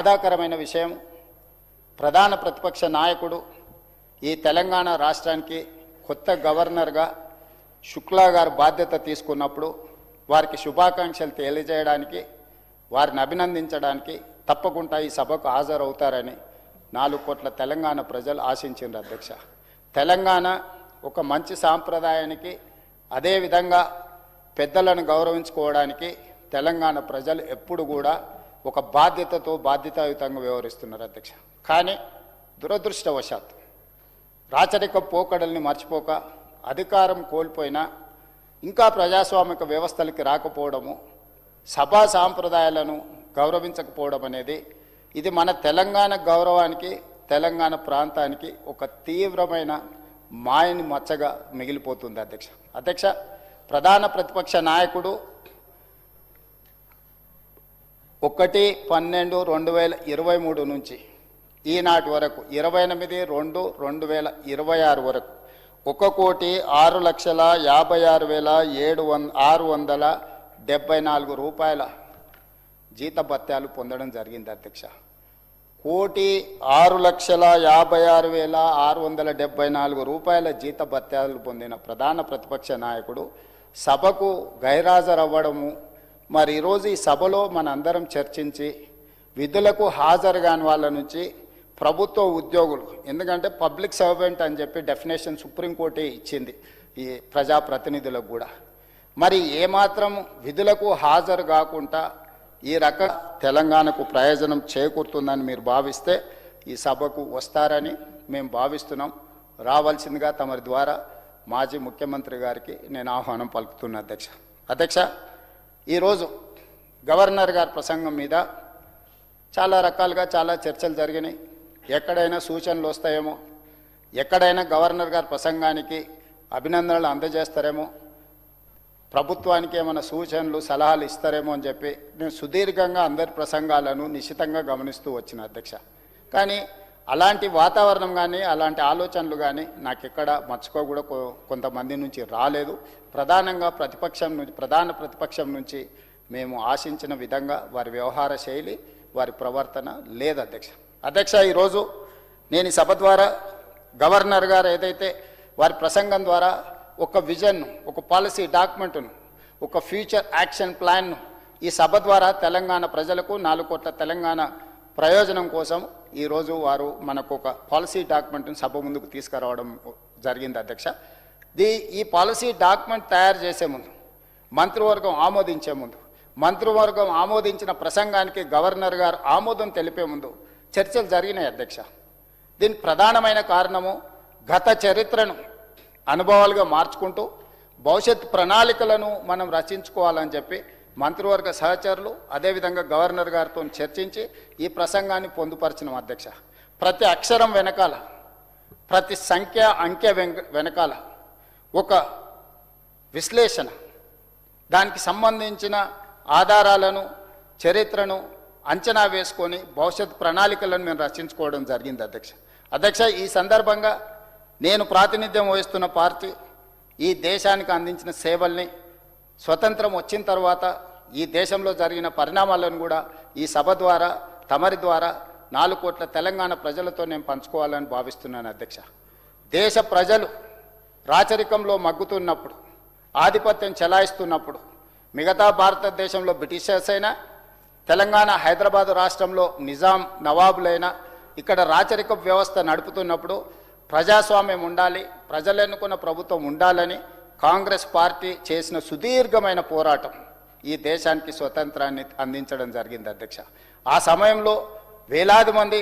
బాధాకరమైన విషయం, ప్రధాన ప్రతిపక్ష నాయకుడు ఈ తెలంగాణ రాష్ట్రానికి కొత్త గవర్నర్గా శుక్లా గారు బాధ్యత తీసుకున్నప్పుడు వారికి శుభాకాంక్షలు తెలియజేయడానికి, వారిని అభినందించడానికి తప్పకుండా ఈ సభకు హాజరవుతారని 4 కోట్ల తెలంగాణ ప్రజలు ఆశించారు అధ్యక్ష. తెలంగాణ ఒక మంచి సాంప్రదాయానికి, అదేవిధంగా పెద్దలను గౌరవించుకోవడానికి తెలంగాణ ప్రజలు ఎప్పుడు కూడా ఒక బాధ్యతాయుతంగా వ్యవహరిస్తున్నారు అధ్యక్ష. కానీ దురదృష్టవశాత్తు రాచరిక పోకడల్ని మర్చిపోక, అధికారం కోల్పోయినా ఇంకా ప్రజాస్వామిక వ్యవస్థలకి రాకపోవడము, సభా సాంప్రదాయాలను గౌరవించకపోవడం అనేది ఇది మన తెలంగాణ గౌరవానికి, తెలంగాణ ప్రాంతానికి ఒక తీవ్రమైన మాయని మచ్చగా మిగిలిపోతుంది అధ్యక్ష. ప్రధాన ప్రతిపక్ష నాయకుడు 1/12/2023 నుంచి ఈనాటి వరకు 28/2/2026 వరకు 1,56,56,674 రూపాయల జీతభత్యాలు పొందడం జరిగింది అధ్యక్ష. 1,56,56,674 రూపాయల జీతభత్యాలు పొందిన ప్రధాన ప్రతిపక్ష నాయకుడు సభకు గైరాజరవ్వడము, మరి ఈరోజు ఈ సభలో మనందరం చర్చించి విధులకు హాజరు కాని వాళ్ళ నుంచి ప్రభుత్వ ఉద్యోగులు, ఎందుకంటే పబ్లిక్ సర్వెంట్ అని చెప్పి డెఫినేషన్ సుప్రీంకోర్టే ఇచ్చింది ఈ ప్రజాప్రతినిధులకు కూడా, మరి ఏమాత్రం విధులకు హాజరు కాకుండా ఈ రకం తెలంగాణకు ప్రయోజనం చేకూరుతుందని మీరు భావిస్తే ఈ సభకు వస్తారని మేము భావిస్తున్నాం. రావాల్సిందిగా తమరి ద్వారా మాజీ ముఖ్యమంత్రి గారికి నేను ఆహ్వానం పలుకుతున్నా అధ్యక్ష. ఈరోజు గవర్నర్ గారి ప్రసంగం మీద చాలా రకాలుగా చాలా చర్చలు జరిగినాయి. ఎక్కడైనా సూచనలు వస్తాయేమో, ఎక్కడైనా గవర్నర్ గారి ప్రసంగానికి అభినందనలు అందజేస్తారేమో, ప్రభుత్వానికి ఏమైనా సూచనలు సలహాలు ఇస్తారేమో అని చెప్పి నేను సుదీర్ఘంగా అందరి ప్రసంగాలను నిశితంగా గమనిస్తూ వచ్చిన అధ్యక్ష. కానీ అలాంటి వాతావరణం కానీ అలాంటి ఆలోచనలు కానీ నాకు ఎక్కడ మర్చుకో కూడా కొంతమంది నుంచి రాలేదు. ప్రధానంగా ప్రధాన ప్రతిపక్షం నుంచి మేము ఆశించిన విధంగా వారి వ్యవహార శైలి, వారి ప్రవర్తన లేదు అధ్యక్ష. ఈరోజు నేను ఈ సభ ద్వారా గవర్నర్ గారు ఏదైతే వారి ప్రసంగం ద్వారా ఒక విజన్, ఒక పాలసీ డాక్యుమెంట్ను, ఒక ఫ్యూచర్ యాక్షన్ ప్లాన్ను ఈ సభ ద్వారా తెలంగాణ ప్రజలకు 4 కోట్ల తెలంగాణ ప్రయోజనం కోసం ఈరోజు వారు మనకు ఒక పాలసీ డాక్యుమెంట్ను సభ ముందుకు తీసుకురావడం జరిగింది అధ్యక్ష. ఈ పాలసీ డాక్యుమెంట్ తయారు చేసే ముందు, మంత్రివర్గం ఆమోదించే ముందు, మంత్రివర్గం ఆమోదించిన ప్రసంగానికి గవర్నర్ గారు ఆమోదం తెలిపే ముందు చర్చలు జరిగినాయి అధ్యక్ష. దీనికి ప్రధానమైన కారణము గత చరిత్రను అనుభవాలుగా మార్చుకుంటూ భవిష్యత్ ప్రణాళికలను మనం రచించుకోవాలని చెప్పి మంత్రివర్గ సహచరులు అదేవిధంగా గవర్నర్ గారితో చర్చించి ఈ ప్రసంగాన్ని పొందుపరిచిన అధ్యక్ష. ప్రతి అక్షరం వెనకాల, ప్రతి అంకె వెనకాల ఒక విశ్లేషణ, దానికి సంబంధించిన ఆధారాలను, చరిత్రను అంచనా వేసుకొని భవిష్యత్ ప్రణాళికలను మేము రచించుకోవడం జరిగింది అధ్యక్ష. ఈ సందర్భంగా నేను ప్రాతినిధ్యం వహిస్తున్న పార్టీ ఈ దేశానికి అందించిన సేవల్ని, స్వతంత్రం వచ్చిన తర్వాత ఈ దేశంలో జరిగిన పరిణామాలను కూడా ఈ సభ ద్వారా, తమరి ద్వారా 4 కోట్ల తెలంగాణ ప్రజలతో నేను పంచుకోవాలని భావిస్తున్నాను అధ్యక్ష. దేశ ప్రజలు రాచరికంలో మగ్గుతున్నప్పుడు, ఆధిపత్యం చెలాయిస్తున్నప్పుడు, మిగతా భారతదేశంలో బ్రిటిషర్స్ అయినా, తెలంగాణ హైదరాబాదు రాష్ట్రంలో నిజాం నవాబులైనా ఇక్కడ రాచరిక వ్యవస్థ నడుపుతున్నప్పుడు ప్రజాస్వామ్యం ఉండాలి, ప్రజలు ఎన్నుకున్న ప్రభుత్వం ఉండాలని కాంగ్రెస్ పార్టీ చేసిన సుదీర్ఘమైన పోరాటం ఈ దేశానికి స్వతంత్రాన్ని అందించడం జరిగింది అధ్యక్ష. ఆ సమయంలో వేలాది మంది